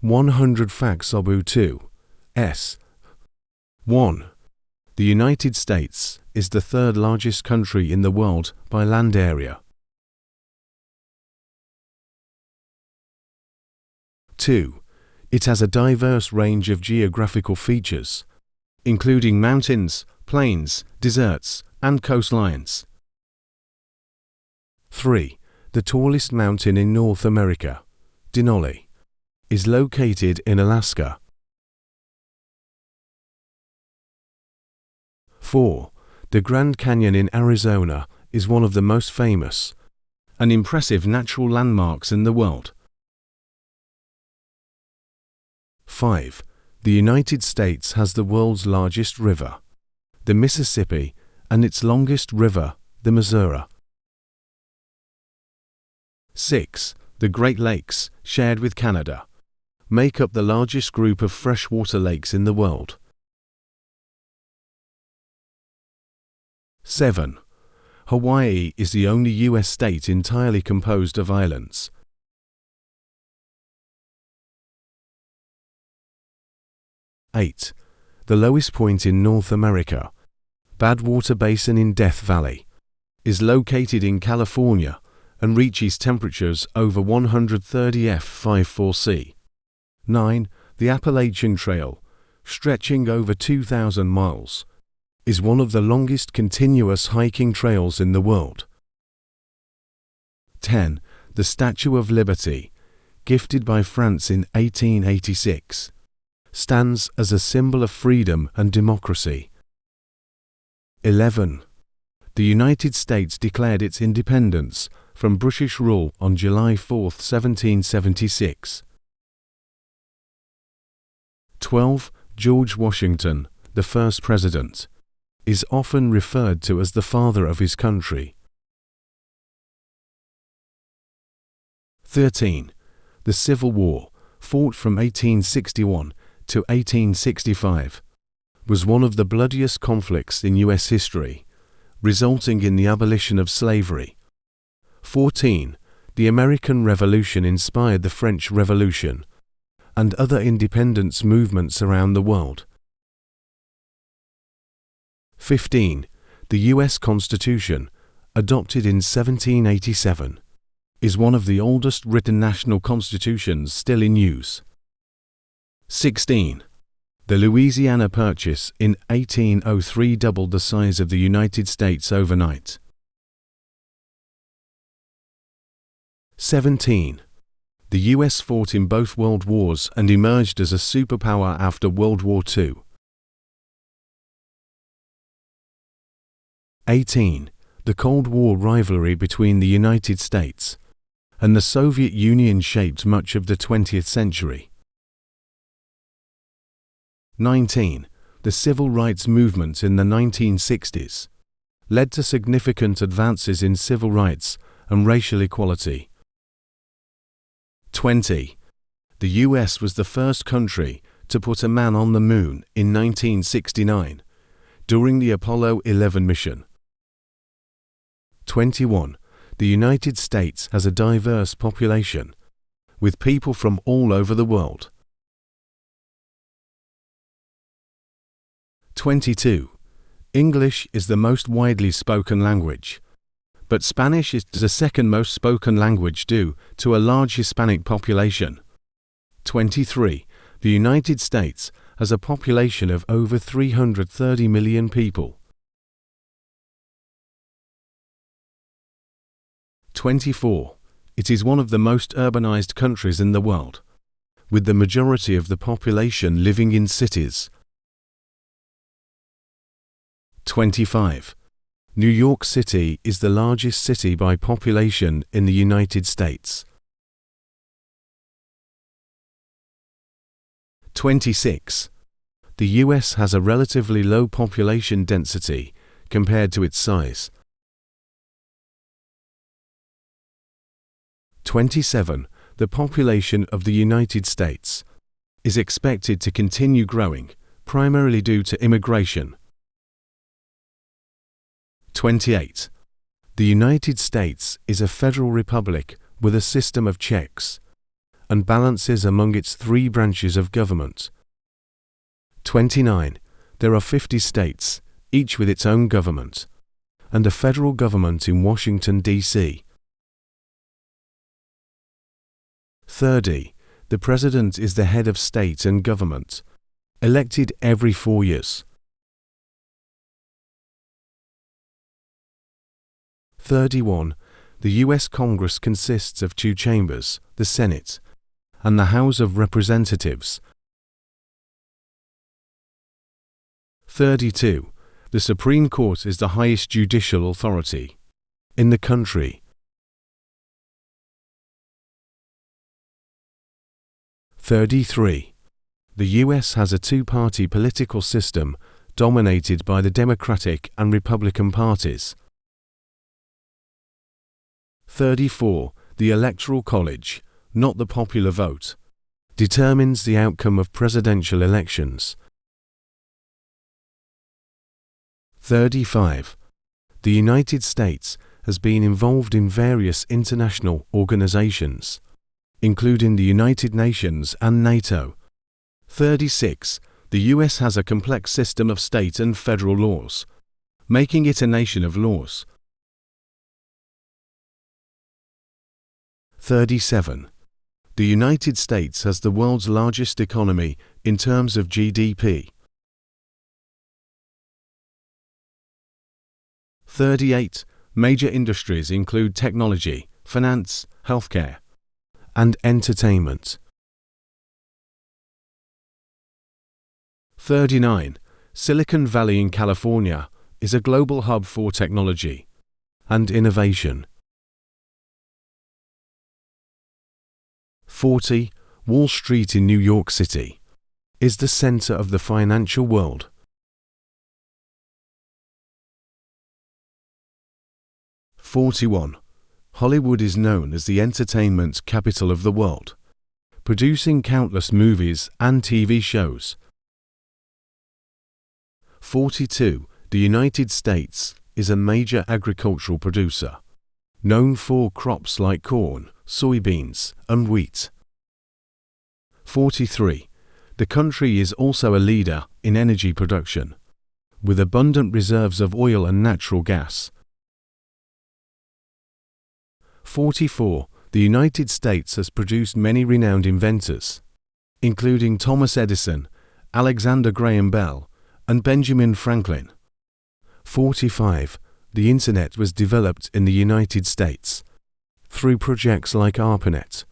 100 facts Obu 2. S. 1. The United States is the third largest country in the world by land area. 2. It has a diverse range of geographical features, including mountains, plains, deserts, and coastlines. 3. The tallest mountain in North America, Denali, is located in Alaska. 4. The Grand Canyon in Arizona is one of the most famous and impressive natural landmarks in the world. 5. The United States has the world's largest river, the Mississippi, and its longest river, the Missouri. 6. The Great Lakes, shared with Canada, make up the largest group of freshwater lakes in the world. 7. Hawaii is the only U.S. state entirely composed of islands. 8. The lowest point in North America, Badwater Basin in Death Valley, is located in California and reaches temperatures over 130 F54C. 9. The Appalachian Trail, stretching over 2,000 miles, is one of the longest continuous hiking trails in the world. 10. The Statue of Liberty, gifted by France in 1886, stands as a symbol of freedom and democracy. 11. The United States declared its independence from British rule on July 4, 1776. 12. George Washington, the first president, is often referred to as the father of his country. 13. The Civil War, fought from 1861 to 1865, was one of the bloodiest conflicts in U.S. history, resulting in the abolition of slavery. 14. The American Revolution inspired the French Revolution and other independence movements around the world. 15. The U.S. Constitution, adopted in 1787, is one of the oldest written national constitutions still in use. 16. The Louisiana Purchase in 1803 doubled the size of the United States overnight. 17. The U.S. fought in both World Wars and emerged as a superpower after World War II. 18. The Cold War rivalry between the United States and the Soviet Union shaped much of the 20th century. 19. The civil rights movement in the 1960s led to significant advances in civil rights and racial equality. 20. The U.S. was the first country to put a man on the moon in 1969 during the Apollo 11 mission. 21. The United States has a diverse population, with people from all over the world. 22. English is the most widely spoken language, but Spanish is the second most spoken language due to a large Hispanic population. 23. The United States has a population of over 330 million people. 24. It is one of the most urbanized countries in the world, with the majority of the population living in cities. 25. New York City is the largest city by population in the United States. 26. The U.S. has a relatively low population density compared to its size. 27. The population of the United States is expected to continue growing, primarily due to immigration. 28. The United States is a federal republic with a system of checks and balances among its three branches of government. 29. There are 50 states, each with its own government, and a federal government in Washington, D.C. 30. The President is the head of state and government, elected every 4 years. 31. The U.S. Congress consists of two chambers, the Senate and the House of Representatives. 32. The Supreme Court is the highest judicial authority in the country. 33. The U.S. has a two-party political system dominated by the Democratic and Republican parties. 34. The Electoral College, not the popular vote, determines the outcome of presidential elections. 35. The United States has been involved in various international organizations, including the United Nations and NATO. 36. The U.S. has a complex system of state and federal laws, making it a nation of laws. 37. The United States has the world's largest economy in terms of GDP. 38. Major industries include technology, finance, healthcare, and entertainment. 39. Silicon Valley in California is a global hub for technology and innovation. 40. Wall Street in New York City is the center of the financial world. 41. Hollywood is known as the entertainment capital of the world, producing countless movies and TV shows. 42. The United States is a major agricultural producer, known for crops like corn, soybeans, and wheat. 43. The country is also a leader in energy production, with abundant reserves of oil and natural gas. 44. The United States has produced many renowned inventors, including Thomas Edison, Alexander Graham Bell, and Benjamin Franklin. 45. The Internet was developed in the United States through projects like ARPANET.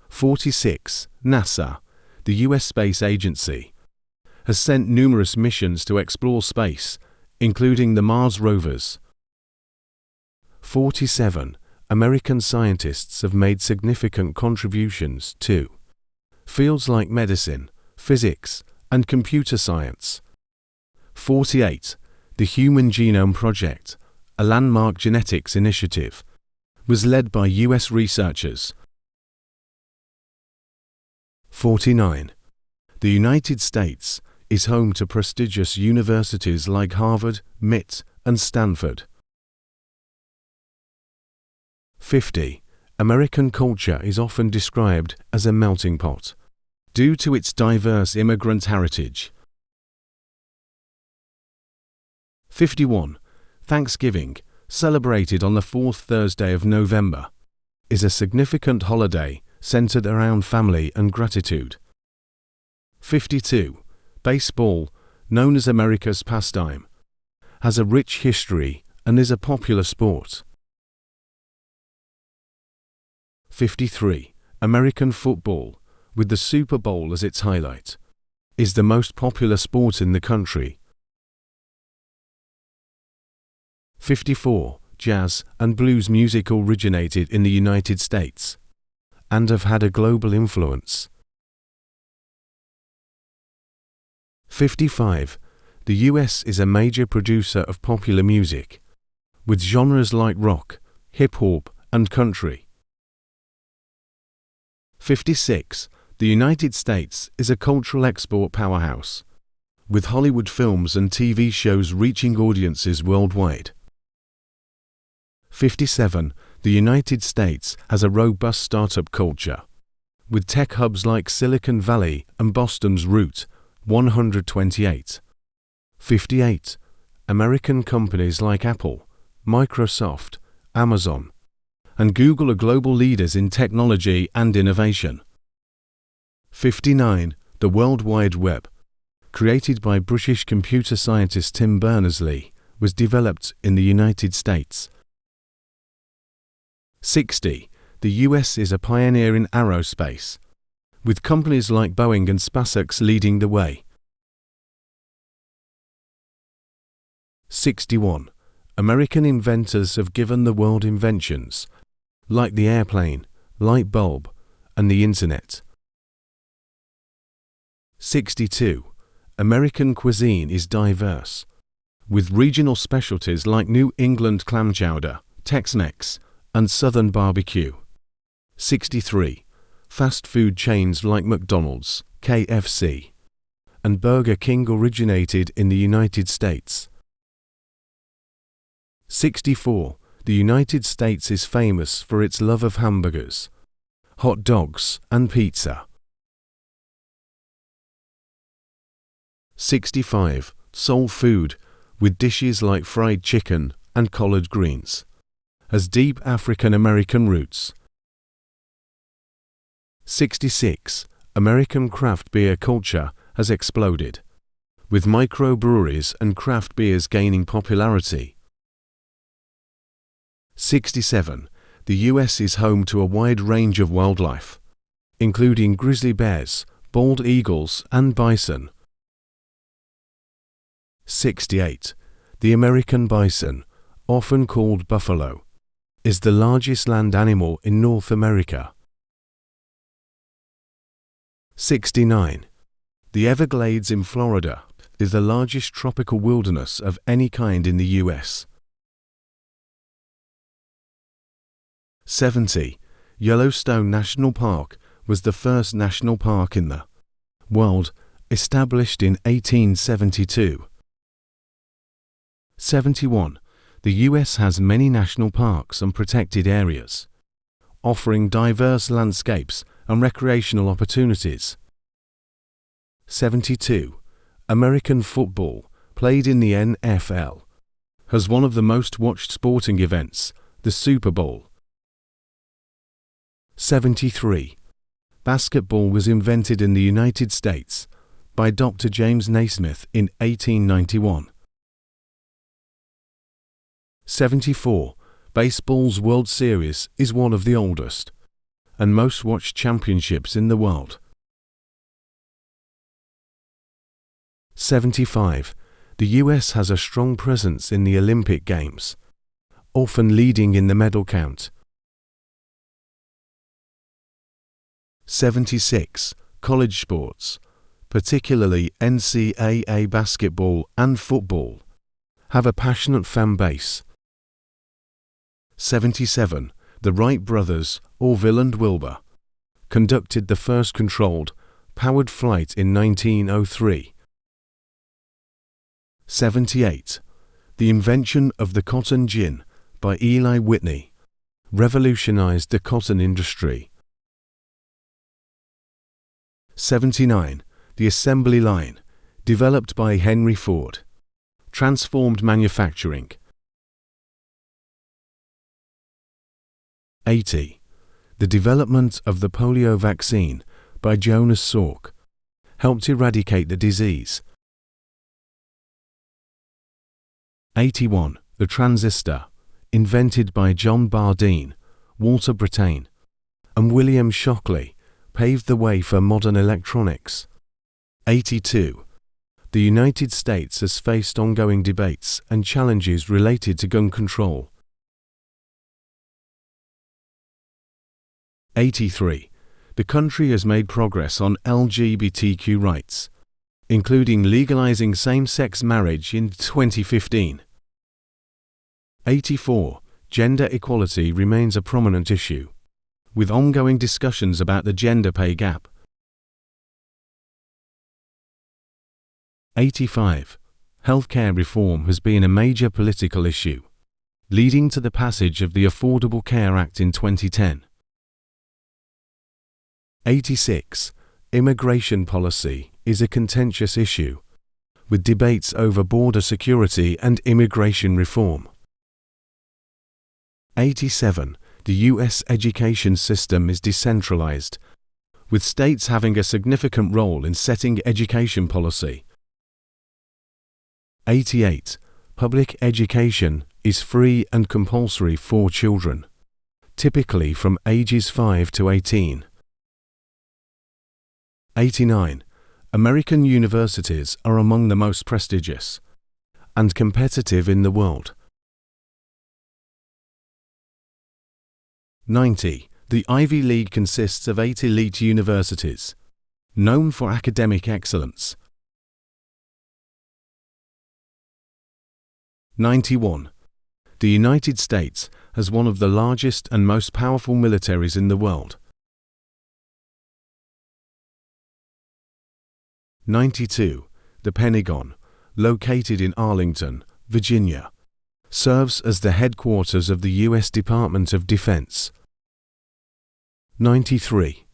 46. NASA, the U.S. space agency, has sent numerous missions to explore space, including the Mars rovers. 47. American scientists have made significant contributions to fields like medicine, physics, and computer science. 48. The Human Genome Project, a landmark genetics initiative, was led by U.S. researchers. 49. The United States is home to prestigious universities like Harvard, MIT, and Stanford. 50. American culture is often described as a melting pot, due to its diverse immigrant heritage. 51. Thanksgiving, celebrated on the fourth Thursday of November, is a significant holiday centered around family and gratitude. 52. Baseball, known as America's pastime, has a rich history and is a popular sport. 53. American football, with the Super Bowl as its highlight, is the most popular sport in the country. 54. Jazz and blues music originated in the United States and have had a global influence. 55. The U.S. is a major producer of popular music, with genres like rock, hip-hop, and country. 56. The United States is a cultural export powerhouse, with Hollywood films and TV shows reaching audiences worldwide. 57. The United States has a robust startup culture, with tech hubs like Silicon Valley and Boston's Route 128. 58. American companies like Apple, Microsoft, Amazon, and Google are global leaders in technology and innovation. 59. The World Wide Web, created by British computer scientist Tim Berners-Lee, was developed in the United States. 60. The US is a pioneer in aerospace, with companies like Boeing and SpaceX leading the way. 61. American inventors have given the world inventions, like the airplane, light bulb, and the Internet. 62. American cuisine is diverse, with regional specialties like New England clam chowder, Tex-Mex, and Southern barbecue. 63. Fast food chains like McDonald's, KFC, and Burger King originated in the United States. 64. The United States is famous for its love of hamburgers, hot dogs, and pizza. 65. Soul food, with dishes like fried chicken and collard greens, has deep African American roots. 66. American craft beer culture has exploded, with microbreweries and craft beers gaining popularity. 67. The US is home to a wide range of wildlife, including grizzly bears, bald eagles, and bison. 68. The American bison, often called buffalo, is the largest land animal in North America. 69. The Everglades in Florida is the largest tropical wilderness of any kind in the US. 70. Yellowstone National Park was the first national park in the world, established in 1872. 71. The US has many national parks and protected areas, offering diverse landscapes and recreational opportunities. 72. American football, played in the NFL, has one of the most watched sporting events, the Super Bowl. 73. Basketball was invented in the United States by Dr. James Naismith in 1891. 74. Baseball's World Series is one of the oldest and most watched championships in the world. 75. The US has a strong presence in the Olympic Games, often leading in the medal count. 76. College sports, particularly NCAA basketball and football, have a passionate fan base. 77. The Wright brothers, Orville and Wilbur, conducted the first controlled, powered flight in 1903. 78. The invention of the cotton gin by Eli Whitney revolutionized the cotton industry. 79. The assembly line, developed by Henry Ford, transformed manufacturing. 80. The development of the polio vaccine by Jonas Salk helped eradicate the disease. 81. The transistor, invented by John Bardeen, Walter Brattain, and William Shockley, paved the way for modern electronics. 82. The United States has faced ongoing debates and challenges related to gun control. 83. The country has made progress on LGBTQ rights, including legalizing same-sex marriage in 2015. 84. Gender equality remains a prominent issue, with ongoing discussions about the gender pay gap. 85. Healthcare reform has been a major political issue, leading to the passage of the Affordable Care Act in 2010. 86. Immigration policy is a contentious issue, with debates over border security and immigration reform. 87. The U.S. education system is decentralized, with states having a significant role in setting education policy. 88. Public education is free and compulsory for children, typically from ages 5 to 18. 89. American universities are among the most prestigious and competitive in the world. 90. The Ivy League consists of 8 elite universities, known for academic excellence. 91. The United States has one of the largest and most powerful militaries in the world. 92. The Pentagon, located in Arlington, Virginia, serves as the headquarters of the U.S. Department of Defense. 93.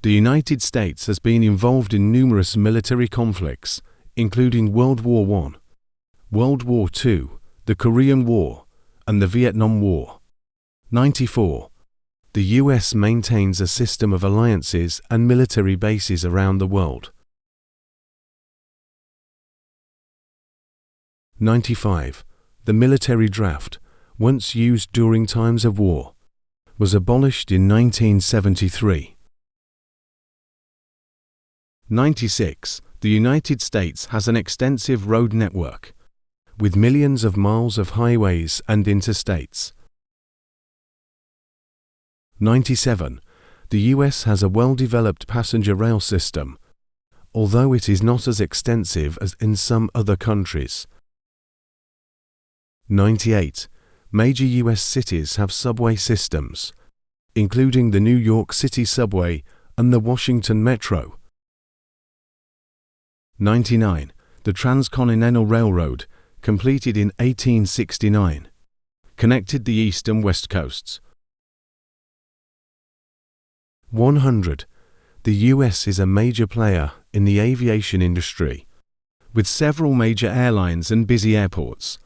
The United States has been involved in numerous military conflicts, including World War I, World War II, the Korean War, and the Vietnam War. 94. The U.S. maintains a system of alliances and military bases around the world. 95. The military draft, once used during times of war, was abolished in 1973. 96. The United States has an extensive road network, with millions of miles of highways and interstates. 97. The U.S. has a well-developed passenger rail system, although it is not as extensive as in some other countries. 98. Major U.S. cities have subway systems, including the New York City subway and the Washington Metro. 99. The Transcontinental Railroad, completed in 1869, connected the east and west coasts. 100. The U.S. is a major player in the aviation industry, with several major airlines and busy airports.